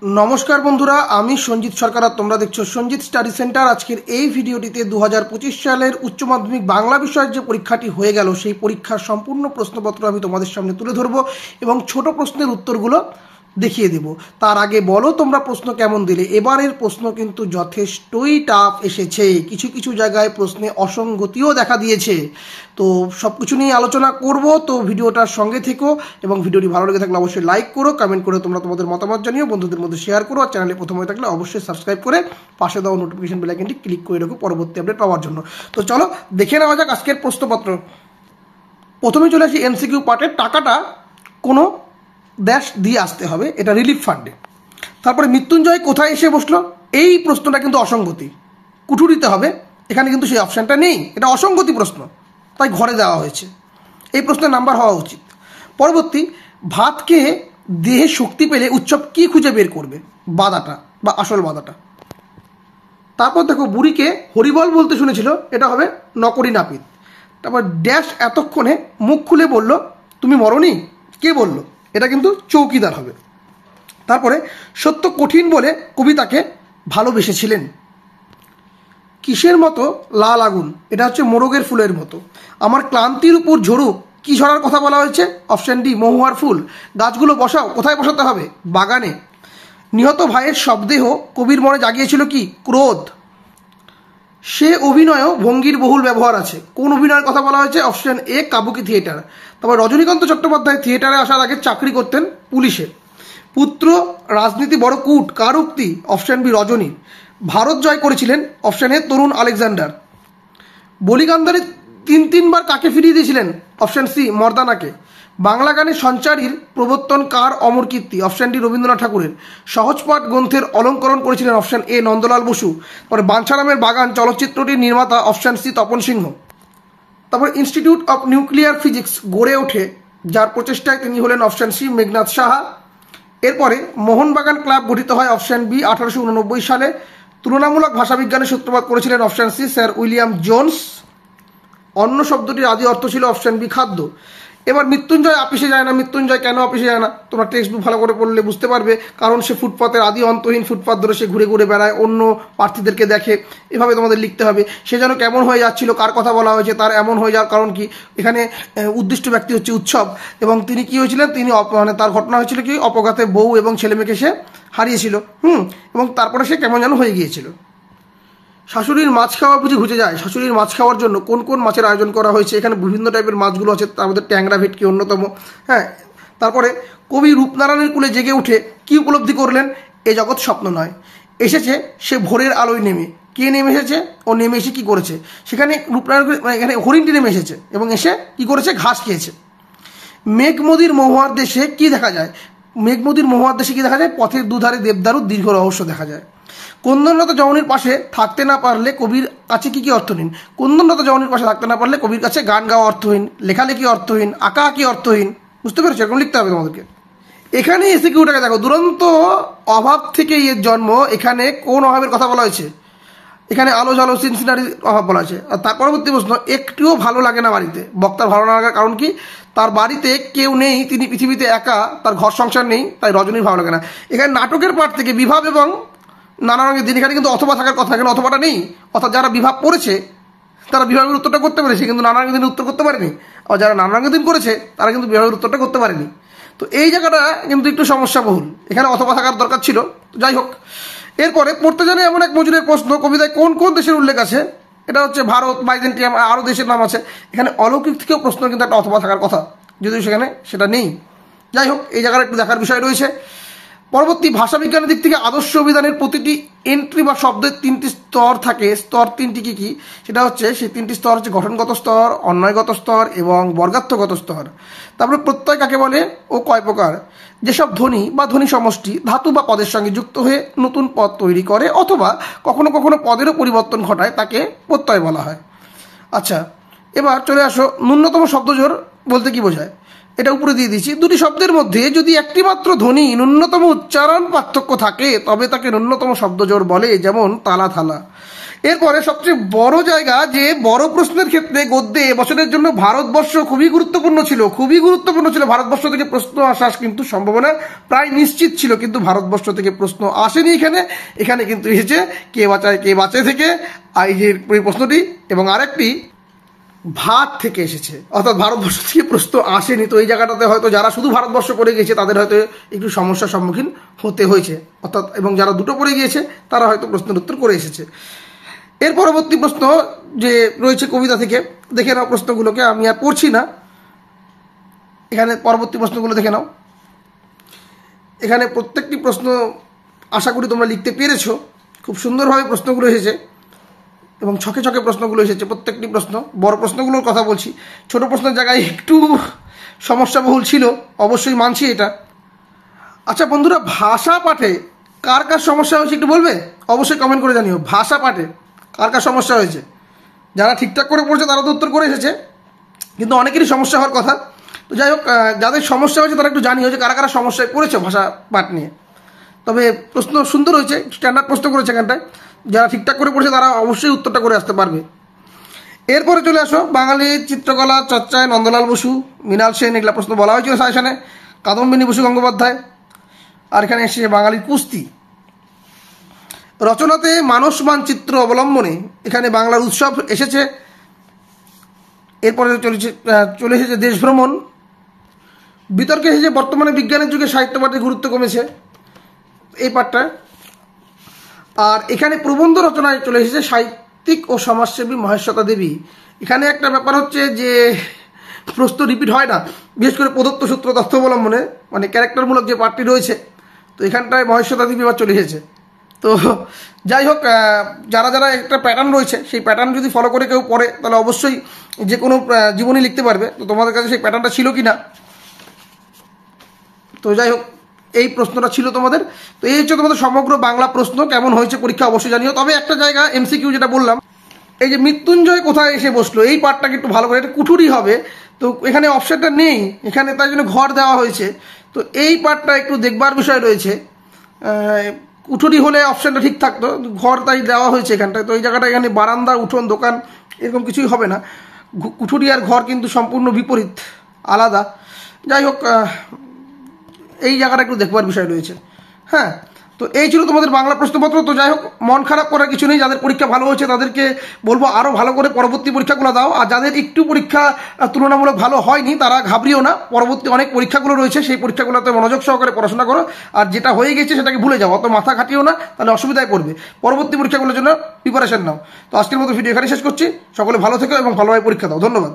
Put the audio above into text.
नमस्कार बंधुरा आमी सञ्जित सरकार और तोमरा देखछो सञ्जित स्टाडी सेंटर। आजकेर এই ভিডিওটিতে 2025 সালের উচ্চ মাধ্যমিক বাংলা বিষয়ের যে পরীক্ষাটি হয়ে গেল সেই পরীক্ষার সম্পূর্ণ প্রশ্নপত্র আমি তোমাদের সামনে তুলে ধরব এবং ছোট প্রশ্নের উত্তরগুলো দেখিয়ে দেব। তার আগে বলো তোমরা প্রশ্ন কেমন দিলে। এবারের প্রশ্ন কিন্তু যথেষ্টই টাফ এসেছে, কিছু কিছু জায়গায় প্রশ্নে অসঙ্গতিও দেখা দিয়েছে। তো সব কিছু নিয়ে আলোচনা করব, তো ভিডিওটার সঙ্গে থেকো এবং ভিডিওটি ভালো লেগে থাকলে অবশ্যই লাইক করো, কমেন্ট করে তোমরা তোমাদের মতামত জানিও, বন্ধুদের মধ্যে শেয়ার করো, আর চ্যানেলে প্রথম হয়ে থাকলে অবশ্যই সাবস্ক্রাইব করে পাশে দেওয়া নোটিফিকেশন বেল আইকনটি ক্লিক করে রাখো পরবর্তী আপডেট পাওয়ার জন্য। তো চলো দেখে নেওয়া যাক আজকের প্রশ্নপত্র। প্রথমে চলে আসি এমসিকিউ পার্টের। টাকাটা কোনো ড্যাশ দিয়ে আসতে হবে, এটা রিলিফ ফান্ডে। তারপরে মৃত্যুঞ্জয় কোথায় এসে বসলো, এই প্রশ্নটা কিন্তু অসঙ্গতি, কুঠুরিতে হবে, এখানে কিন্তু সেই অপশানটা নেই, এটা অসঙ্গতি প্রশ্ন, তাই ঘরে দেওয়া হয়েছে। এই প্রশ্নের নাম্বার হওয়া উচিত। পরবর্তী, ভাত খেয়ে দেহে শক্তি পেলে উৎসব কি খুঁজে বের করবে, বাধাটা বা আসল বাধাটা। তারপর দেখো বুড়িকে হরিবল বলতে শুনেছিল, এটা হবে নকরি নাপিত। তারপর ড্যাশ এতক্ষণে মুখ খুলে বলল তুমি মরনি, কে বলল, এটা কিন্তু চৌকিদার হবে। তারপরে সত্য কঠিন বলে কবিতাকে ভালোবেসেছিলেন। কিসের মতো লাল আগুন, এটা হচ্ছে মোরগের ফুলের মতো। আমার ক্লান্তির উপর ঝরুক, কি ঝরার কথা বলা হয়েছে, অপশান ডি মহুয়ার ফুল। গাছগুলো বসাও, কোথায় বসাতে হবে, বাগানে। নিহত ভাইয়ের শবদেহ কবির মনে জাগিয়েছিল কি, ক্রোধ। সে অভিনয়ও ভঙ্গির বহুল ব্যবহার আছে, কোন অভিনয়ের কথা বলা হয়েছে, অপশন এ কাবুকি থিয়েটার। তারপর রজনীকান্ত চট্টোপাধ্যায় থিয়েটারে আসার আগে চাকরি করতেন পুলিশে। পুত্র রাজনীতি বড় কূট, কার উক্তি, অপশন বি রজনী। ভারত জয় করেছিলেন, অপশন এ তরুণ আলেকজান্ডার। বলিগান্ধারী তিনবার কাকে ফিরিয়ে দিয়েছিলেন, অপশন সি মর্দানাকে। বাংলা গানের সঞ্চারীর প্রবর্তন কার অমর কীর্তি, অপশন ডি রবীন্দ্রনাথ ঠাকুরের। সহজপাঠ গ্রন্থের অলঙ্করণ করেছিলেন, অপশন এ নন্দলাল বসু। তারপরে বাঞ্ছারামের বাগান চলচ্চিত্রটির নির্মাতা, অপশন সি তপন সিংহ। তারপর ইনস্টিটিউট অফ নিউক্লিয়ার ফিজিক্স গড়ে ওঠে যার প্রচেষ্টায়, তিনি হলেন অপশন সি মেঘনাথ সাহা। এরপরে মোহনবাগান ক্লাব গঠিত হয়, অপশন বি 1889 সালে। তুলনামূলক ভাষাবিজ্ঞানের সূত্রপাত করেছিলেন, option C sir William Jones. অন্ন শব্দটির আদি অর্থ ছিল, অপশন বি খাদ্য। এবার মৃত্যুঞ্জয় অফিসে যায় না, মৃত্যুঞ্জয় কেন অফিসে যায় না, তোমরা টেক্সট বুক ভালো করে পড়লে বুঝতে পারবে। কারণ সে ফুটপাতের আদি অন্তহীন ফুটপাত ধরে সে ঘুরে ঘুরে বেড়ায়, অন্য প্রার্থীদেরকে দেখে, এভাবে তোমাদের লিখতে হবে। সে যেন কেমন হয়ে যাচ্ছিল, কার কথা বলা হয়েছে, তার এমন হয়ে যাওয়ার কারণ কি। এখানে উদ্দিষ্ট ব্যক্তি হচ্ছে উৎসব, এবং তিনি কি হয়েছিলেন, তিনি মানে তার ঘটনা হয়েছিল কি, অপঘাতে বউ এবং ছেলেমেয়েকে সে হারিয়েছিল, এবং তারপরে সে কেমন যেন হয়ে গিয়েছিল। শাশুড়ির মাছ খাওয়া বুঝি ঘুচে যায়, শাশুড়ির মাছ খাওয়ার জন্য কোন কোন মাছের আয়োজন করা হয়েছে, এখানে বিভিন্ন টাইপের মাছগুলো আছে, তার মধ্যে ট্যাংরা ভেটকি অন্যতম। হ্যাঁ, তারপরে কবি রূপনারায়ণের কুলে জেগে উঠে কি উপলব্ধি করলেন, এ জগৎ স্বপ্ন নয়। এসেছে সে ভোরের আলোয় নেমে, কে নেমে এসেছে, ও নেমে এসে কী করেছে, সেখানে রূপনারায়ণ এখানে হরিণটি নেমে এসেছে এবং এসে কি করেছে, ঘাস খেয়েছে। মেঘমদির মহুয়ার দেশে কি দেখা যায়, মেঘমদির মহুয়ার দেশে কি দেখা যায়, পথের দুধারে দেবদারুর দীর্ঘ রহস্য দেখা যায়। কুন্দনলতা জননীর পাশে থাকতে না পারলে কবির কাছে কি কি অর্থহীন, কুন্দনলতা জননীর পাশে থাকতে না পারলে কবির কাছে গান গাওয়া অর্থহীন, লেখালেখি অর্থহীন, আঁকা আঁকি অর্থহীন। বুঝতে পেরেছো, এরকম লিখতে হবে তোমাদেরকে। এখানে এসে কি ওটাকে দেখো, দুরন্ত অভাব থেকে এর জন্ম, এখানে কোন অভাবের কথা বলা হয়েছে, এখানে আলো ঝালো সিনসিনারির অভাব বলা হয়েছে। আর তার পরবর্তী প্রশ্ন, একটুও ভালো লাগে না বাড়িতে, বক্তার ভালো না লাগার কারণ কি, তার বাড়িতে কেউ নেই, তিনি পৃথিবীতে একা, তার ঘর সংসার নেই, তাই রজনীর ভালো লাগে না। এখানে নাটকের পাঠ থেকে বিভাব এবং নানা রঙের দিন, এখানে কিন্তু অথবা থাকার কথা, এখানে অথবাটা নেই। অর্থাৎ যারা বিভাব পড়েছে তারা বিভাগের উত্তরটা করতে পেরেছে, কিন্তু নানা রঙের দিন উত্তর করতে পারেনি। আর যারা নানা রঙের দিন করেছে তারা কিন্তু বিভাগের উত্তরটা করতে পারেনি। তো এই জায়গাটা কিন্তু একটু সমস্যাবহুল, এখানে অথবা থাকার দরকার ছিল, যাই হোক। এরপরে পড়তে জানে এমন এক মজুরের প্রশ্ন, কবিতায় কোন কোন দেশের উল্লেখ আছে, এটা হচ্ছে ভারত, বাইজেন্টিয়াম, আরও দেশের নাম আছে। এখানে অলৌকিক থেকেও প্রশ্ন কিন্তু একটা অথবা থাকার কথা, যদিও সেখানে সেটা নেই। যাই হোক, এই জায়গাটা একটু দেখার বিষয় রয়েছে। পরবর্তী, ভাষাবিজ্ঞানের দিক থেকে আদর্শ অভিধানের প্রতিটি এন্ট্রি বা শব্দের 3টি স্তর থাকে। স্তর 3টি কী কী, সেটা হচ্ছে, সেই 3টি স্তর হচ্ছে গঠনগত স্তর, অন্বয়গত স্তর এবং বর্গাত্মগত স্তর। তারপরে প্রত্যয় কাকে বলে ও কয় প্রকার, যেসব ধ্বনি বা ধ্বনি সমষ্টি ধাতু বা পদের সঙ্গে যুক্ত হয়ে নতুন পদ তৈরি করে অথবা কখনো কখনো পদেরও পরিবর্তন ঘটায়, তাকে প্রত্যয় বলা হয়। আচ্ছা, এবার চলে আসো, ন্যূনতম শব্দজোড় বলতে কি বোঝায়, এটা উপরে দিয়ে দিচ্ছি। দুটি শব্দের মধ্যে যদি একটি মাত্র ধ্বনি ন্যূনতম উচ্চারণ পার্থক্য থাকে তবে তাকে ন্যূনতম শব্দজোড় বলে, যেমন তালা থালা। এরপরে সবচেয়ে বড় জায়গা, যে বড় প্রশ্নের ক্ষেত্রে গদ্যে এবছরের জন্য ভারতবর্ষ খুবই গুরুত্বপূর্ণ ছিল, ভারতবর্ষ থেকে প্রশ্ন আসার কিন্তু সম্ভাবনা প্রায় নিশ্চিত ছিল, কিন্তু ভারতবর্ষ থেকে প্রশ্ন আসেনি। এখানে কিন্তু এসেছে কে বাঁচায় থেকে এই যে প্রশ্নটি, এবং আরেকটি ভাত থেকে এসেছে, অর্থাৎ ভারতবর্ষ থেকে প্রশ্ন আসেনি। তো এই জায়গাটাতে হয়তো যারা শুধু ভারতবর্ষ পড়ে গিয়েছে তাদের হয়তো একটু সমস্যার সম্মুখীন হতে হয়েছে, অর্থাৎ এবং যারা দুটো পড়ে গিয়েছে তারা হয়তো প্রশ্নের উত্তর করে এসেছে। এর পরবর্তী প্রশ্ন যে রয়েছে কবিতা থেকে, দেখে নাও প্রশ্নগুলোকে, আমি আর পড়ছি না, এখানে পরবর্তী প্রশ্নগুলো দেখে নাও। এখানে প্রত্যেকটি প্রশ্ন আশা করি তোমরা লিখতে পেরেছো, খুব সুন্দরভাবে প্রশ্নগুলো এসেছে এবং ছকে ছকে প্রশ্নগুলো এসেছে। প্রত্যেকটি প্রশ্ন, বড় প্রশ্নগুলোর কথা বলছি, ছোট প্রশ্নের জায়গায় একটু সমস্যাবহুল ছিল, অবশ্যই মানছি এটা। আচ্ছা বন্ধুরা, ভাষা পাঠে কার কার সমস্যা হয়েছে একটু বলবে? অবশ্যই কমেন্ট করে জানিও, ভাষা পাঠে কার কার সমস্যা হয়েছে। যারা ঠিকঠাক করে পড়ছে তারা তো উত্তর করে এসেছে, কিন্তু অনেকেরই সমস্যা হওয়ার কথা। তো যাই হোক, যাদের সমস্যা হয়েছে তারা একটু জানিও যে কারা কারা সমস্যায় পড়েছে ভাষা পাঠ নিয়ে। তবে প্রশ্ন সুন্দর হয়েছে, স্ট্যান্ডার্ড প্রশ্ন করেছে এখানটায়, যারা ঠিকঠাক করে পড়ছে তারা অবশ্যই উত্তরটা করে আসতে পারবে। এরপরে চলে আসো বাঙালি চিত্রকলা চর্চায় নন্দলাল বসু, মৃণাল সেন, এগুলা প্রশ্ন বলা হয়েছিল সাজেশনে, কাদম্বিনী বসু গঙ্গোপাধ্যায়। আর এখানে এসেছে বাঙালির কুস্তি রচনাতে মানস মানচিত্র অবলম্বনে, এখানে বাংলার উৎসব এসেছে। এরপরে চলে এসেছে দেশ ভ্রমণ, বিতর্কে এসেছে বর্তমানে বিজ্ঞানের যুগে সাহিত্য পাঠের গুরুত্ব কমেছে, এই পাঠটা। আর এখানে প্রবন্ধ রচনায় চলে এসেছে সাহিত্যিক ও সমাজসেবী মহেশ্বতা দেবী। এখানে একটা ব্যাপার হচ্ছে যে প্রশ্ন রিপিট হয় না, বিশেষ করে প্রদত্ত সূত্র তথ্য অবলম্বনে, মানে ক্যারেক্টারমূলক যে পাঠটি রয়েছে, তো এখানটায় মহেশ্বতা দেবী এবার চলে এসেছে। তো যাই হোক, যারা যারা একটা প্যাটার্ন রয়েছে সেই প্যাটার্ন যদি ফলো করে কেউ পড়ে তাহলে অবশ্যই যে কোনো জীবনী লিখতে পারবে। তো তোমাদের কাছে সেই প্যাটার্নটা ছিল কি না? তো যাই হোক, এই প্রশ্নটা ছিল তোমাদের। তো এই হচ্ছে তোমাদের সমগ্র বাংলা প্রশ্ন। কেমন হয়েছে পরীক্ষা অবশ্যই জানিও। তবে একটা জায়গা এমসিকিউ যেটা বললাম, এই যে মৃত্যুঞ্জয় কোথায় এসে বসলো, এই পার্টটাকে একটু ভালো করে, এটা কুঠুরি হবে, তো এখানে অপশানটা নেই, এখানে তাই জন্য ঘর দেওয়া হয়েছে। তো এই পার্টটা একটু দেখবার বিষয় রয়েছে, কুঠুরি হলে অপশানটা ঠিক থাকতো, ঘর তাই দেওয়া হয়েছে এখানটায়। তো এই জায়গাটা, এখানে বারান্দা, উঠোন, দোকান এরকম কিছুই হবে না, কুঠুরি আর ঘর কিন্তু সম্পূর্ণ বিপরীত, আলাদা। যাই হোক, এই জায়গাটা একটু দেখবার বিষয় রয়েছে। হ্যাঁ, তো এই ছিল তোমাদের বাংলা প্রশ্নপত্র। তো যাই হোক, মন খারাপ করার কিছু নেই, যাদের পরীক্ষা ভালো হয়েছে তাদেরকে বলবো আরও ভালো করে পরবর্তী পরীক্ষাগুলো দাও। আর যাদের একটু পরীক্ষা তুলনামূলক ভালো হয়নি তারা ঘাবড়িও না, পরবর্তী অনেক পরীক্ষাগুলো রয়েছে, সেই পরীক্ষাগুলোতে মনোযোগ সহকারে পড়াশোনা করো। আর যেটা হয়ে গেছে সেটাকে ভুলে যাও, অত মাথা খাটিও না, তাহলে অসুবিধায় পড়বে। পরবর্তী পরীক্ষাগুলোর জন্য প্রিপারেশন নাও। তো আজকের মতো ভিডিও এখানে শেষ করছি। সকলে ভালো থেকো এবং ভালোভাবে পরীক্ষা দাও। ধন্যবাদ।